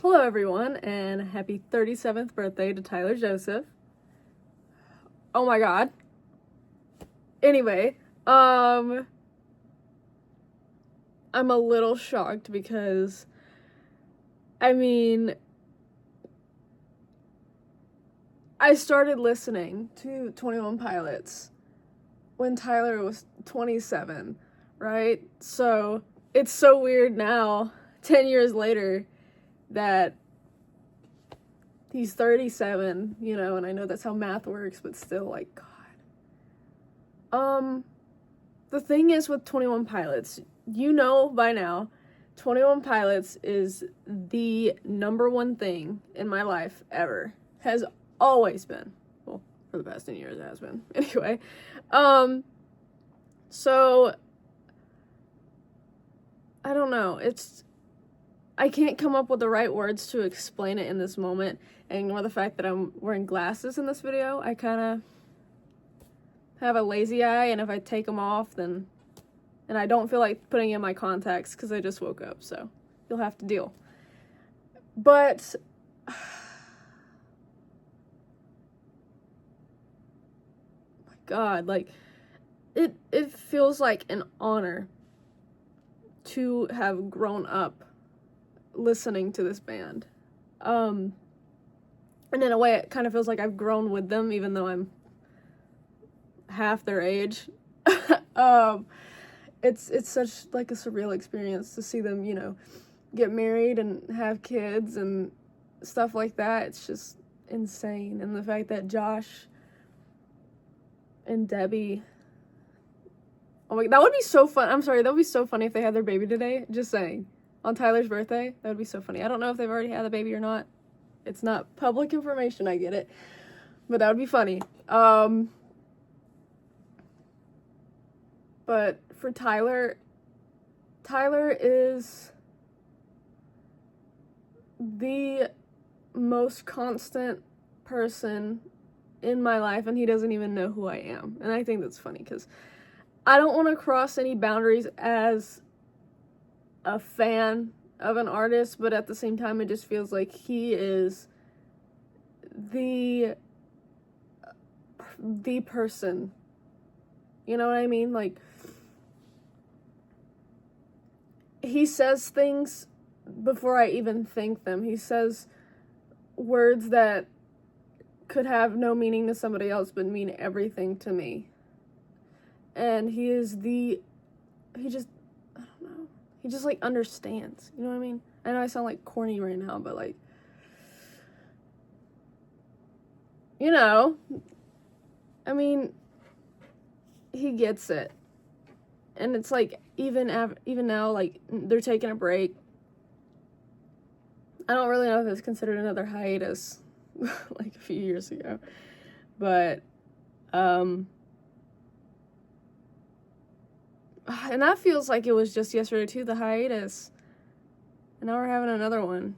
Hello everyone, and happy 37th birthday to Tyler Joseph. Oh my god. Anyway, I'm a little shocked because, I started listening to 21 Pilots when Tyler was 27, right? So, it's so weird now, 10 years later, that he's 37, and I know that's how math works, but still, like, God. The thing is with 21 Pilots, by now, 21 Pilots is the number one thing in my life ever. Has always been. Well, for the past 10 years it has been. Anyway, so, I don't know, I can't come up with the right words to explain it in this moment, and ignore the fact that I'm wearing glasses in this video. I kind of have a lazy eye, and if I take them off, and I don't feel like putting in my contacts because I just woke up, so you'll have to deal. But my God, like, it feels like an honor to have grown up listening to this band. And in a way, it kind of feels like I've grown with them, even though I'm half their age. It's such like a surreal experience to see them, get married and have kids and stuff like that. It's just insane. And the fact that Josh and Debbie, oh my, that would be so fun. I'm sorry, that would be so funny if they had their baby today. Just saying. On Tyler's birthday, that would be so funny. I don't know if they've already had the baby or not. It's not public information, I get it. But that would be funny. But for Tyler is the most constant person in my life, and he doesn't even know who I am. And I think that's funny because I don't want to cross any boundaries as a fan of an artist, but at the same time, it just feels like he is the person. You know what I mean? Like, he says things before I even think them. He says words that could have no meaning to somebody else but mean everything to me. And he just like understands. You know what I mean? I know I sound like corny right now, but like, he gets it. And it's like, even now, like, they're taking a break. I don't really know if it's considered another hiatus, like a few years ago. But, and that feels like it was just yesterday too, the hiatus. And now we're having another one,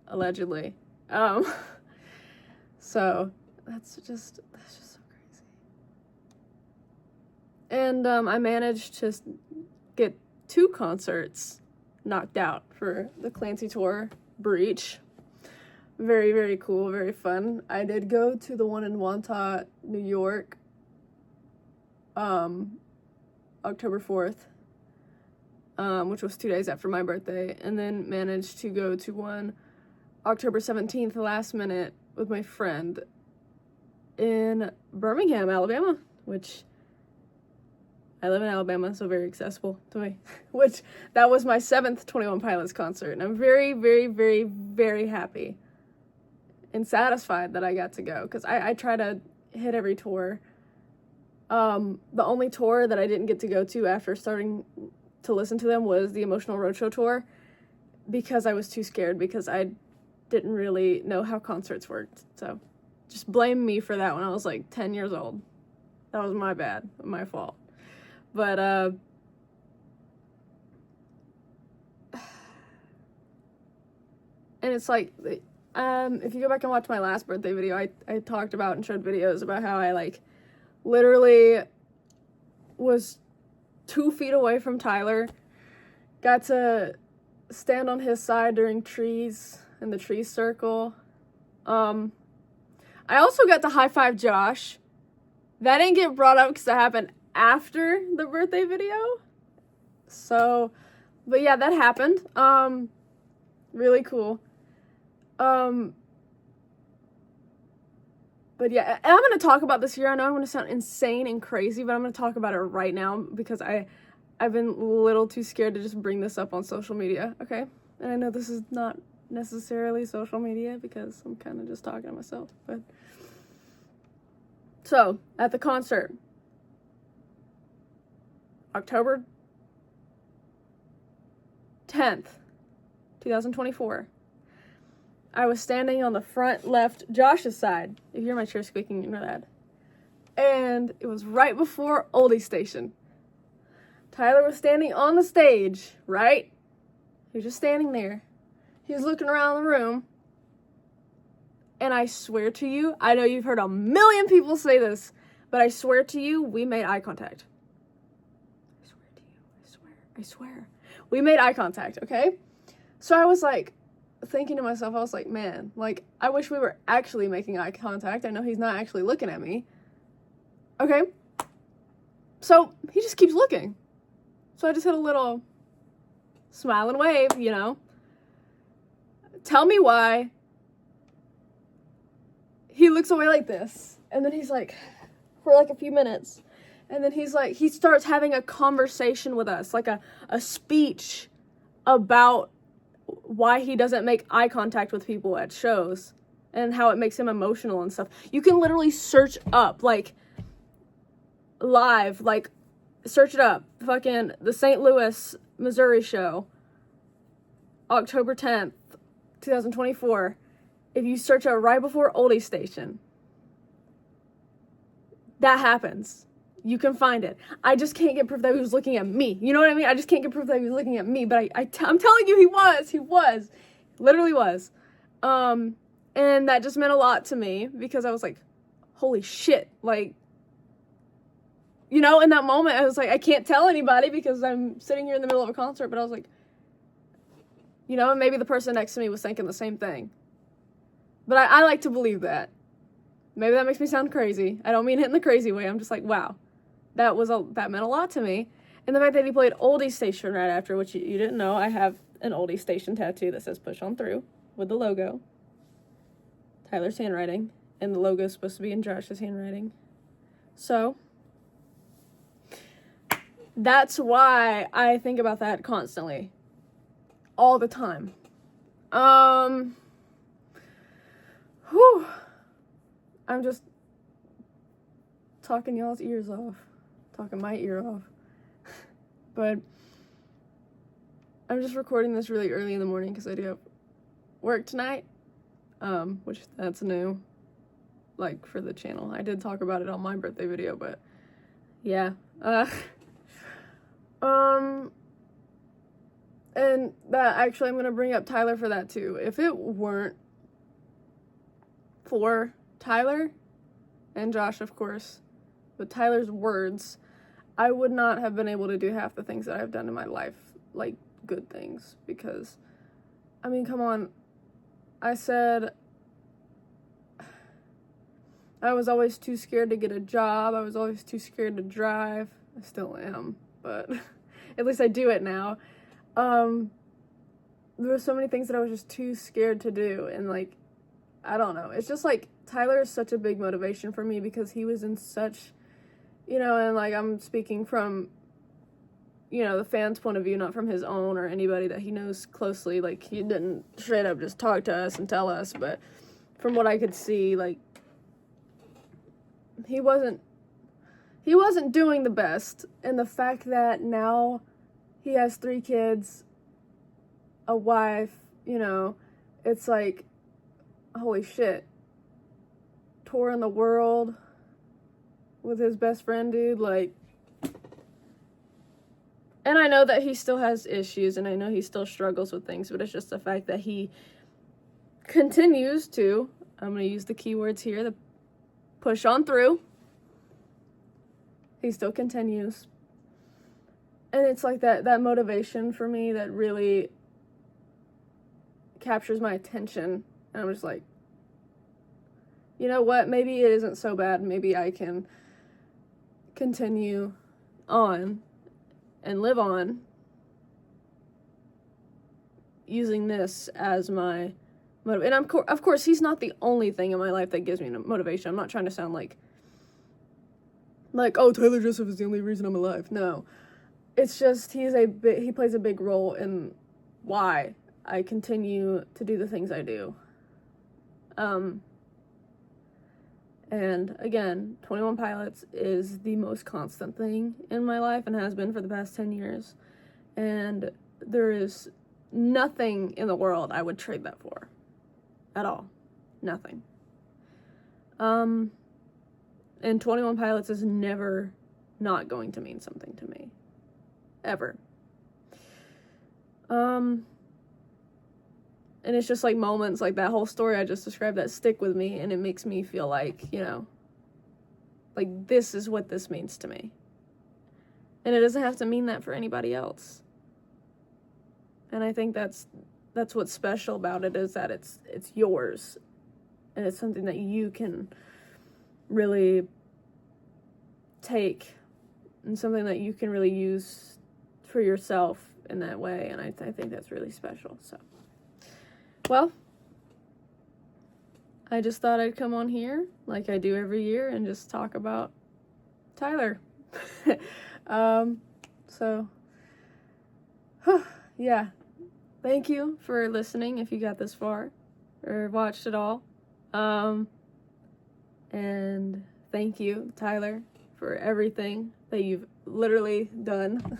allegedly. So, that's just so crazy. And, I managed to get 2 concerts knocked out for the Clancy Tour Breach. Very, very cool, very fun. I did go to the one in Wantagh, New York, October 4th, which was 2 days after my birthday, and then managed to go to one October 17th, last minute, with my friend in Birmingham, Alabama, which I live in Alabama, so very accessible to me. Which, that was my 7th 21 Pilots concert, and I'm very, very, very, very happy and satisfied that I got to go, because I try to hit every tour. The only tour that I didn't get to go to after starting to listen to them was the Emotional Roadshow tour, because I was too scared, because I didn't really know how concerts worked. So just blame me for that when I was like 10 years old. That was my bad, my fault. But, and it's like, if you go back and watch my last birthday video, I talked about and showed videos about how I, like, literally was 2 feet away from Tyler, got to stand on his side during Trees, in the tree circle. I also got to high five Josh. That didn't get brought up because that happened after the birthday video. So, but yeah, that happened. Really cool. But yeah, and I'm going to talk about this here. I know I'm going to sound insane and crazy, but I'm going to talk about it right now because I've been a little too scared to just bring this up on social media, okay? And I know this is not necessarily social media because I'm kind of just talking to myself, but... So, at the concert, October 10th, 2024, I was standing on the front left Josh's side. If you hear my chair squeaking, you know that. And it was right before Oldie Station. Tyler was standing on the stage, right? He was just standing there. He was looking around the room. And I swear to you, I know you've heard a million people say this, but I swear to you, we made eye contact. I swear to you, I swear. We made eye contact, okay? So I was like, thinking to myself, I was like, man, like, I wish we were actually making eye contact. I know he's not actually looking at me. Okay? So he just keeps looking. So I just hit a little smile and wave, you know? Tell me why. He looks away like this, and then he's like, for like a few minutes, and then he's like, he starts having a conversation with us, like a speech about why he doesn't make eye contact with people at shows, and how it makes him emotional and stuff. You can literally search up, like, live, like, search it up, fucking, the St. Louis, Missouri show, October 10th, 2024, if you search it right before Oldie Station, that happens. You can find it. I just can't get proof that he was looking at me. You know what I mean? I just can't get proof that he was looking at me, but I'm telling you, he was. Literally was. And that just meant a lot to me, because I was like, holy shit, like, you know, in that moment, I was like, I can't tell anybody because I'm sitting here in the middle of a concert, but I was like, you know, and maybe the person next to me was thinking the same thing. But I like to believe that. Maybe that makes me sound crazy. I don't mean it in the crazy way. I'm just like, wow, that meant a lot to me. And the fact that he played Oldie Station right after, which you didn't know, I have an Oldie Station tattoo that says Push On Through with the logo. Tyler's handwriting. And the logo is supposed to be in Josh's handwriting. So, that's why I think about that constantly. All the time. Whew. I'm just talking y'all's ears off. Talking my ear off. But I'm just recording this really early in the morning because I do have work tonight. Which that's new. Like, for the channel. I did talk about it on my birthday video, but yeah. And that, actually, I'm gonna bring up Tyler for that too. If it weren't for Tyler and Josh, of course, but Tyler's words, I would not have been able to do half the things that I've done in my life, like good things, because, I mean, come on, I said I was always too scared to get a job, I was always too scared to drive, I still am, but at least I do it now. There were so many things that I was just too scared to do, and like, I don't know. It's just like, Tyler is such a big motivation for me because he was in such, you know, and like, I'm speaking from, you know, the fans' point of view, not from his own or anybody that he knows closely. Like, he didn't straight up just talk to us and tell us, but from what I could see, like, he wasn't doing the best. And the fact that now he has 3 kids, a wife, you know, it's like, holy shit. Touring the world with his best friend, dude, like, and I know that he still has issues, and I know he still struggles with things, but it's just the fact that he continues to, I'm going to use the keywords here, the push on through. He still continues. And it's like that motivation for me that really captures my attention, and I'm just like, you know what, maybe it isn't so bad, maybe I can continue on and live on using this as my motivation. And of course, he's not the only thing in my life that gives me motivation. I'm not trying to sound like, oh, Tyler Joseph is the only reason I'm alive. No. It's just he plays a big role in why I continue to do the things I do. And again, 21 Pilots is the most constant thing in my life and has been for the past 10 years. And there is nothing in the world I would trade that for. At all. Nothing. And 21 Pilots is never not going to mean something to me. Ever. And it's just like moments like that whole story I just described that stick with me, and it makes me feel like, you know, like this is what this means to me. And it doesn't have to mean that for anybody else. And I think that's what's special about it, is that it's yours. And it's something that you can really take, and something that you can really use for yourself in that way. And I think that's really special. So, well, I just thought I'd come on here like I do every year and just talk about Tyler. So, yeah. Thank you for listening if you got this far or watched it all. And thank you, Tyler, for everything that you've literally done.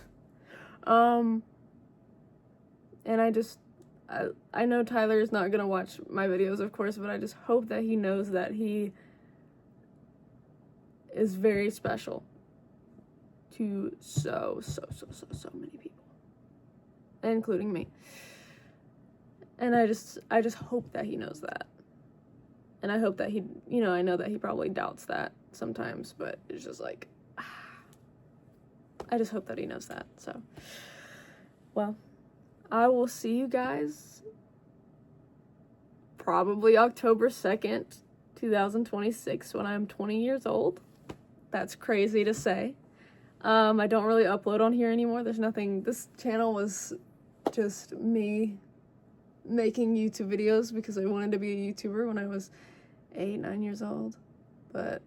And I know Tyler is not gonna watch my videos, of course, but I just hope that he knows that he is very special to so many people, including me. And I just hope that he knows that. And I hope that he, you know, I know that he probably doubts that sometimes, but it's just like, I just hope that he knows that. So, well, I will see you guys probably October 2nd, 2026, when I'm 20 years old. That's crazy to say. I don't really upload on here anymore. There's nothing, this channel was just me making YouTube videos because I wanted to be a YouTuber when I was 8-9 years old. But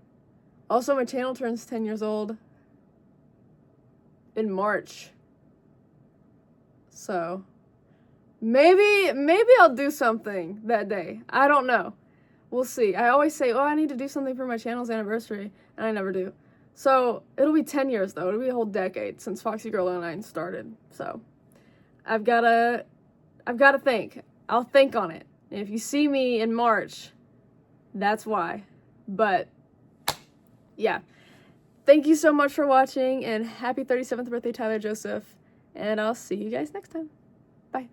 also my channel turns 10 years old in March. So maybe I'll do something that day. I don't know. We'll see. I always say, oh, I need to do something for my channel's anniversary, and I never do. So it'll be 10 years though. It'll be a whole decade since Foxy Girl 09 started. So I've gotta think. I'll think on it. And if you see me in March, that's why. But yeah. Thank you so much for watching, and happy 37th birthday, Tyler Joseph. And I'll see you guys next time. Bye.